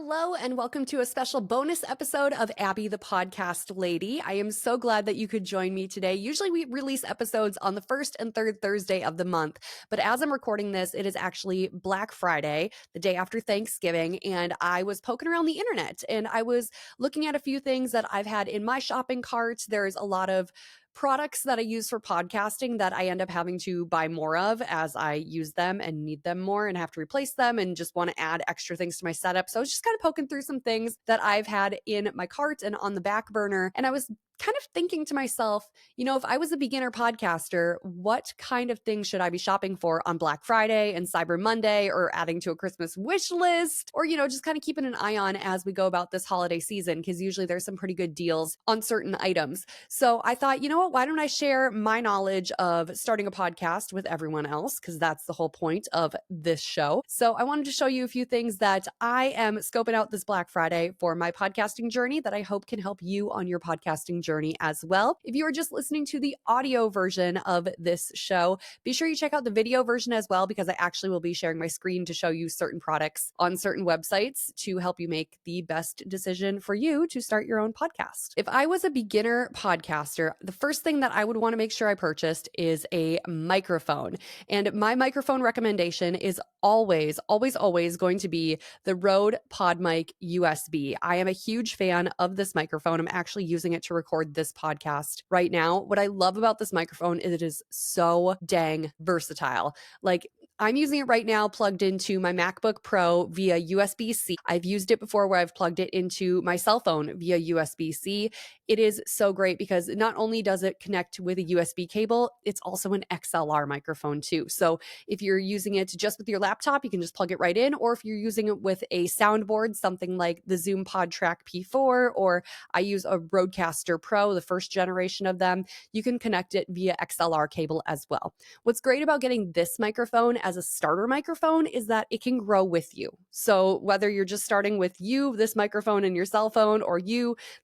Hello, and welcome to a special bonus episode of Abby the Podcast Lady. I am so glad that you could join me today. Usually we release episodes on the first and third Thursday of the month, but as I'm recording this, it is actually Black Friday, the day after Thanksgiving, and I was poking around the internet and I was looking at a few things that I've had in my shopping cart. There's a lot of products that I use for podcasting that I end up having to buy more of as I use them and need them more and have to replace them and just want to add extra things to my setup. So I was just kind of poking through some things that I've had in my cart and on the back burner. And I was kind of thinking to myself, if I was a beginner podcaster, what kind of things should I be shopping for on Black Friday and Cyber Monday, or adding to a Christmas wish list, or, just kind of keeping an eye on as we go about this holiday season, because usually there's some pretty good deals on certain items. So I thought, what, why don't I share my knowledge of starting a podcast with everyone else? Because that's the whole point of this show. So I wanted to show you a few things that I am scoping out this Black Friday for my podcasting journey that I hope can help you on your podcasting journey as well. If you are just listening to the audio version of this show, be sure you check out the video version as well, because I actually will be sharing my screen to show you certain products on certain websites to help you make the best decision for you to start your own podcast. If I was a beginner podcaster, the first thing that I would want to make sure I purchased is a microphone. And my microphone recommendation is always going to be the Rode PodMic USB. I am a huge fan of this microphone. I'm actually using it to record this podcast right now. What I love about this microphone is it is so dang versatile. Like, I'm using it right now plugged into my MacBook Pro via USB-C. I've used it before where I've plugged it into my cell phone via USB-C. It is so great because not only does it connect with a USB cable, it's also an XLR microphone too. So if you're using it just with your laptop, you can just plug it right in. Or if you're using it with a soundboard, something like the Zoom PodTrack P4, or I use a Rodecaster Pro, the first generation of them, you can connect it via XLR cable as well. What's great about getting this microphone as a starter microphone is that it can grow with you. So whether you're just starting with this microphone and your cell phone, or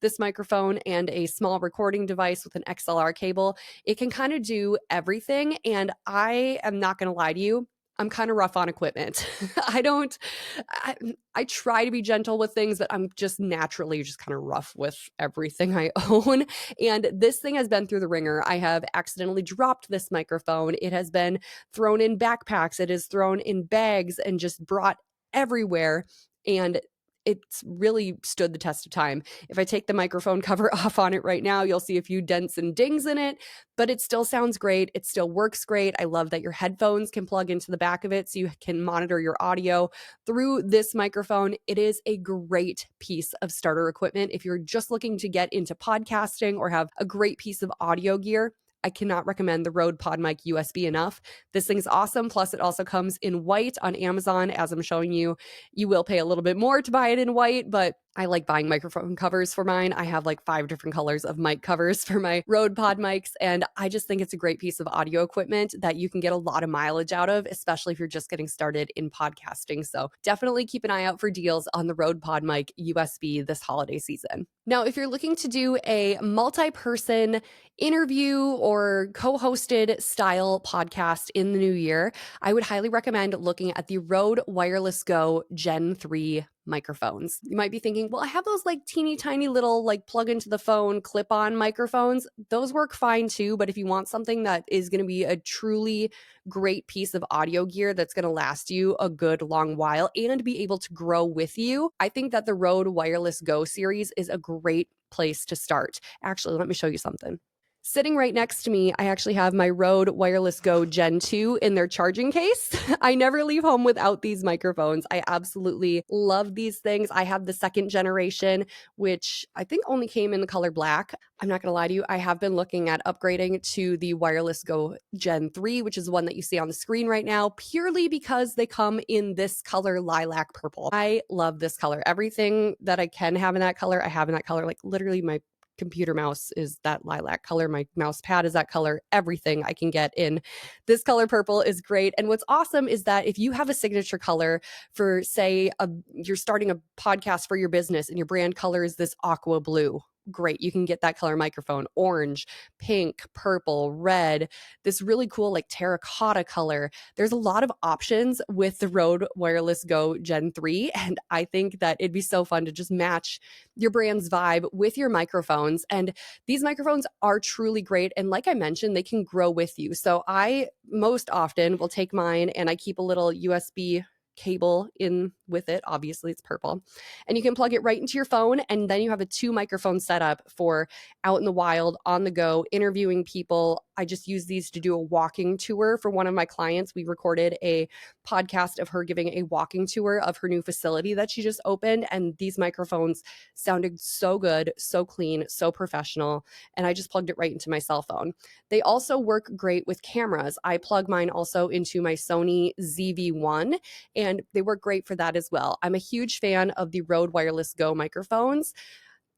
this microphone and a small recording device with an XLR cable, it can kind of do everything. And I am not going to lie to you, I'm kind of rough on equipment. I try to be gentle with things, but I'm just naturally just kind of rough with everything I own. And this thing has been through the ringer. I have accidentally dropped this microphone. It has been thrown in backpacks. It is thrown in bags and just brought everywhere. And it's really stood the test of time. If I take the microphone cover off on it right now, you'll see a few dents and dings in it, but it still sounds great. It still works great. I love that your headphones can plug into the back of it so you can monitor your audio through this microphone. It is a great piece of starter equipment. If you're just looking to get into podcasting or have a great piece of audio gear, I cannot recommend the Rode PodMic USB enough. This thing's awesome. Plus, it also comes in white on Amazon. As I'm showing you, you will pay a little bit more to buy it in white, but I like buying microphone covers for mine. I have like 5 different colors of mic covers for my Rode PodMics, and I just think it's a great piece of audio equipment that you can get a lot of mileage out of, especially if you're just getting started in podcasting. So definitely keep an eye out for deals on the Rode PodMic USB this holiday season. Now, if you're looking to do a multi-person interview or co-hosted style podcast in the new year, I would highly recommend looking at the Rode Wireless Go Gen 3 microphones. You might be thinking, well, I have those like teeny tiny little like plug into the phone clip-on microphones. Those work fine too, but if you want something that is going to be a truly great piece of audio gear that's going to last you a good long while and be able to grow with you, I think that the Rode Wireless Go series is a great place to start. Actually, let me show you something. Sitting right next to me, I actually have my Rode Wireless Go Gen 2 in their charging case. I never leave home without these microphones. I absolutely love these things. I have the second generation, which I think only came in the color black. I'm not going to lie to you, I have been looking at upgrading to the Wireless Go Gen 3, which is the one that you see on the screen right now, purely because they come in this color lilac purple. I love this color. Everything that I can have in that color, I have in that color. Like literally my computer mouse is that lilac color. My mouse pad is that color. Everything I can get in this color purple is great. And what's awesome is that if you have a signature color for, say, you're starting a podcast for your business and your brand color is this aqua blue, great. You can get that color microphone, orange, pink, purple, red, this really cool like terracotta color. There's a lot of options with the Rode Wireless Go Gen 3. And I think that it'd be so fun to just match your brand's vibe with your microphones. And these microphones are truly great. And like I mentioned, they can grow with you. So I most often will take mine and I keep a little USB cable in with it. Obviously, it's purple. And you can plug it right into your phone. And then you have a 2 microphone setup for out in the wild, on the go, interviewing people. I just use these to do a walking tour for one of my clients. We recorded a podcast of her giving a walking tour of her new facility that she just opened. And these microphones sounded so good, so clean, so professional. And I just plugged it right into my cell phone. They also work great with cameras. I plug mine also into my Sony ZV-1, and they work great for that as well. I'm a huge fan of the Rode Wireless Go microphones.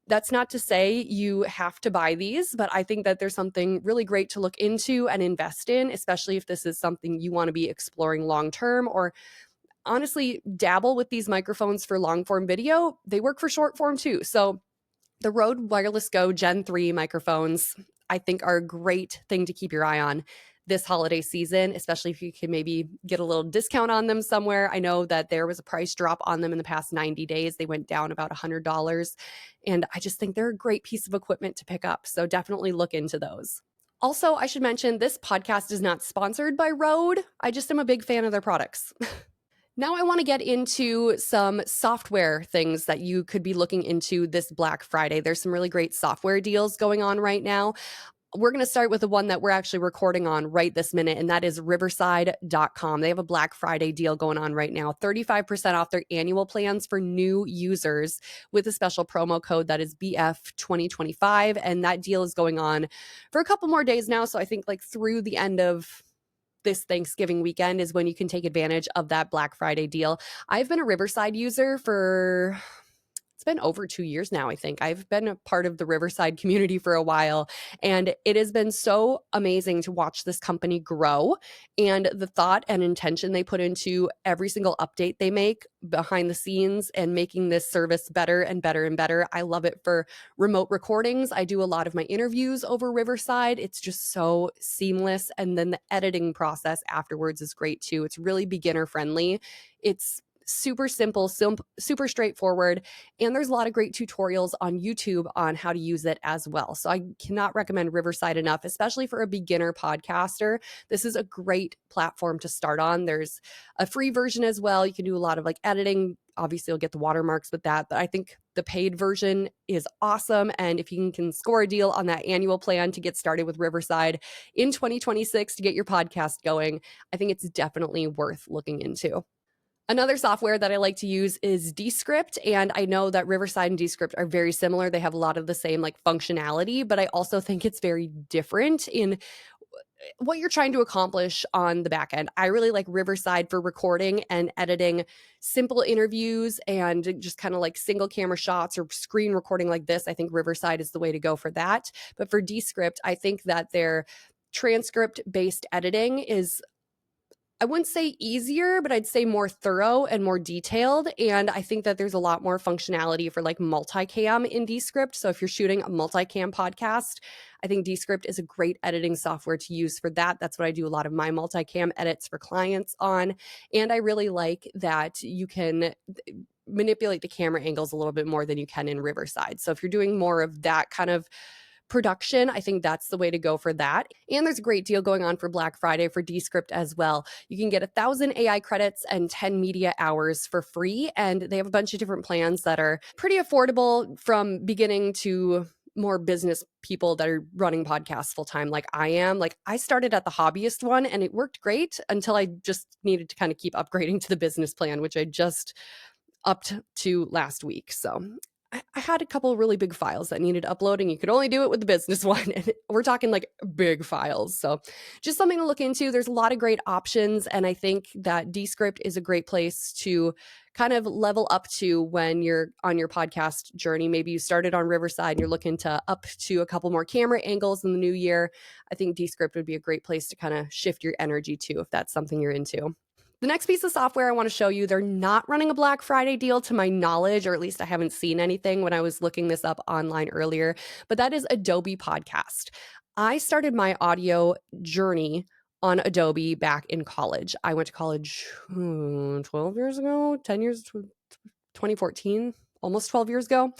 That's not to say you have to buy these, but I think that there's something really great to look into and invest in, especially if this is something you want to be exploring long term, or honestly dabble with these microphones for long form video. They work for short form too. So the Rode Wireless Go Gen 3 microphones, I think, are a great thing to keep your eye on this holiday season, especially if you can maybe get a little discount on them somewhere. I know that there was a price drop on them in the past 90 days. They went down about $100. And I just think they're a great piece of equipment to pick up. So definitely look into those. Also, I should mention this podcast is not sponsored by Rode. I just am a big fan of their products. Now I want to get into some software things that you could be looking into this Black Friday. There's some really great software deals going on right now. We're going to start with the one that we're actually recording on right this minute, and that is Riverside.com. They have a Black Friday deal going on right now, 35% off their annual plans for new users with a special promo code that is BF2025, and that deal is going on for a couple more days now, so I think like through the end of this Thanksgiving weekend is when you can take advantage of that Black Friday deal. I've been a Riverside user for it's been over 2 years now, I think. I've been a part of the Riverside community for a while, and it has been so amazing to watch this company grow and the thought and intention they put into every single update they make behind the scenes and making this service better and better and better. I love it for remote recordings. I do a lot of my interviews over Riverside. It's just so seamless. And then the editing process afterwards is great too. It's really beginner friendly. It's super simple, super straightforward. And there's a lot of great tutorials on YouTube on how to use it as well. So I cannot recommend Riverside enough, especially for a beginner podcaster. This is a great platform to start on. There's a free version as well. You can do a lot of like editing. Obviously, you'll get the watermarks with that, but I think the paid version is awesome. And if you can score a deal on that annual plan to get started with Riverside in 2026 to get your podcast going, I think it's definitely worth looking into. Another software that I like to use is Descript, and I know that Riverside and Descript are very similar. They have a lot of the same like functionality, but I also think it's very different in what you're trying to accomplish on the back end. I really like Riverside for recording and editing simple interviews and just kind of like single camera shots or screen recording like this. I think Riverside is the way to go for that. But for Descript, I think that their transcript-based editing is, I wouldn't say easier, but I'd say more thorough and more detailed. And I think that there's a lot more functionality for like multicam in Descript. So if you're shooting a multicam podcast, I think Descript is a great editing software to use for that. That's what I do a lot of my multicam edits for clients on. And I really like that you can manipulate the camera angles a little bit more than you can in Riverside. So if you're doing more of that kind of production, I think that's the way to go for that. And there's a great deal going on for Black Friday for Descript as well. You can get 1,000 AI credits and 10 media hours for free. And they have a bunch of different plans that are pretty affordable from beginning to more business people that are running podcasts full time like I am. Like I started at the hobbyist one and it worked great until I just needed to kind of keep upgrading to the business plan, which I just upped to last week. So I had a couple of really big files that needed uploading. You could only do it with the business one. And we're talking like big files. So just something to look into. There's a lot of great options. And I think that Descript is a great place to kind of level up to when you're on your podcast journey. Maybe you started on Riverside and you're looking to up to a couple more camera angles in the new year. I think Descript would be a great place to kind of shift your energy to if that's something you're into. The next piece of software I want to show you, they're not running a Black Friday deal to my knowledge, or at least I haven't seen anything when I was looking this up online earlier, but that is Adobe Podcast. I started my audio journey on Adobe back in college. I went to college 12 years ago, 10 years, 2014, almost 12 years ago.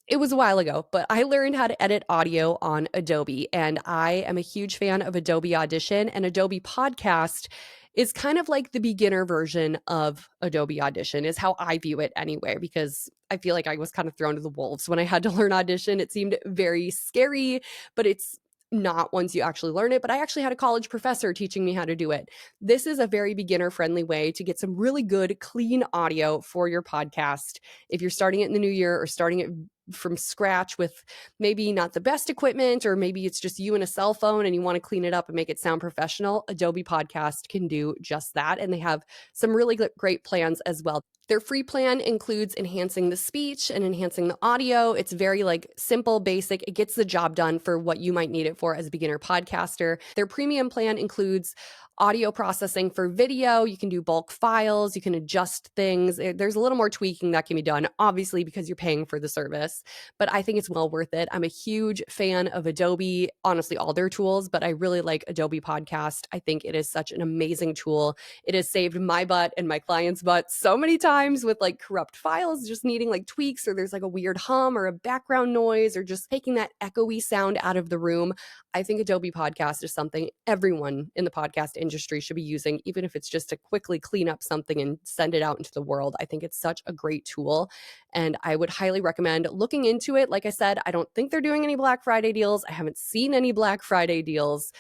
It was a while ago, but I learned how to edit audio on Adobe, and I am a huge fan of Adobe Audition, and Adobe Podcast is kind of like the beginner version of Adobe Audition, is how I view it anyway, because I feel like I was kind of thrown to the wolves when I had to learn Audition. It seemed very scary, but it's not once you actually learn it. But I actually had a college professor teaching me how to do it. This is a very beginner-friendly way to get some really good, clean audio for your podcast. If you're starting it in the new year or starting it from scratch with maybe not the best equipment, or maybe it's just you and a cell phone and you want to clean it up and make it sound professional, Adobe Podcast can do just that. And they have some really great plans as well. Their free plan includes enhancing the speech and enhancing the audio. It's very simple, basic. It gets the job done for what you might need it for as a beginner podcaster. Their premium plan includes audio processing for video. You can do bulk files. You can adjust things. There's a little more tweaking that can be done, obviously, because you're paying for the service. But I think it's well worth it. I'm a huge fan of Adobe, honestly, all their tools, but I really like Adobe Podcast. I think it is such an amazing tool. It has saved my butt and my clients' butt so many times with corrupt files just needing tweaks, or there's a weird hum or a background noise, or just taking that echoey sound out of the room. I think Adobe Podcast is something everyone in the podcast industry should be using, even if it's just to quickly clean up something and send it out into the world. I think it's such a great tool, and I would highly recommend looking into it. Like I said, I don't think they're doing any Black Friday deals. I haven't seen any Black Friday deals,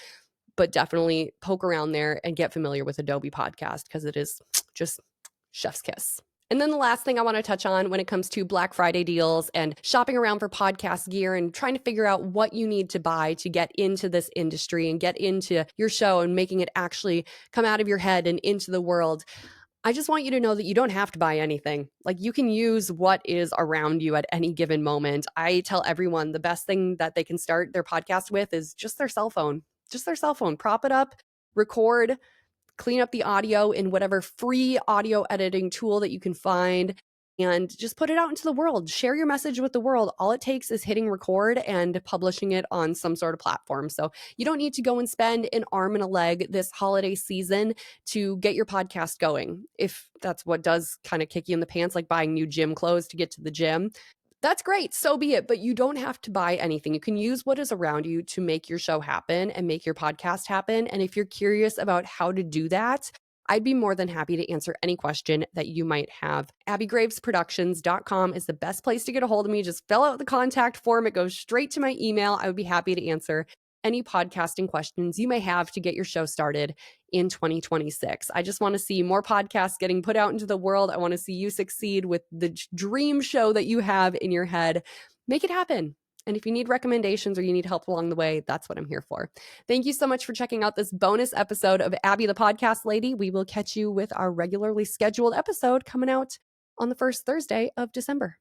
but definitely poke around there and get familiar with Adobe Podcast, because it is just chef's kiss. And then the last thing I want to touch on when it comes to Black Friday deals and shopping around for podcast gear and trying to figure out what you need to buy to get into this industry and get into your show and making it actually come out of your head and into the world. I just want you to know that you don't have to buy anything. You can use what is around you at any given moment. I tell everyone the best thing that they can start their podcast with is just their cell phone. Just their cell phone. Prop it up, record, clean up the audio in whatever free audio editing tool that you can find, and just put it out into the world. Share your message with the world. All it takes is hitting record and publishing it on some sort of platform. So you don't need to go and spend an arm and a leg this holiday season to get your podcast going. If that's what does kind of kick you in the pants, like buying new gym clothes to get to the gym, that's great. So be it. But you don't have to buy anything. You can use what is around you to make your show happen and make your podcast happen. And if you're curious about how to do that, I'd be more than happy to answer any question that you might have. AbbieGravesProductions.com is the best place to get a hold of me. Just fill out the contact form. It goes straight to my email. I would be happy to answer any podcasting questions you may have to get your show started in 2026. I just want to see more podcasts getting put out into the world. I want to see you succeed with the dream show that you have in your head. Make it happen. And if you need recommendations or you need help along the way, that's what I'm here for. Thank you so much for checking out this bonus episode of Abby the Podcast Lady. We will catch you with our regularly scheduled episode coming out on the first Thursday of December.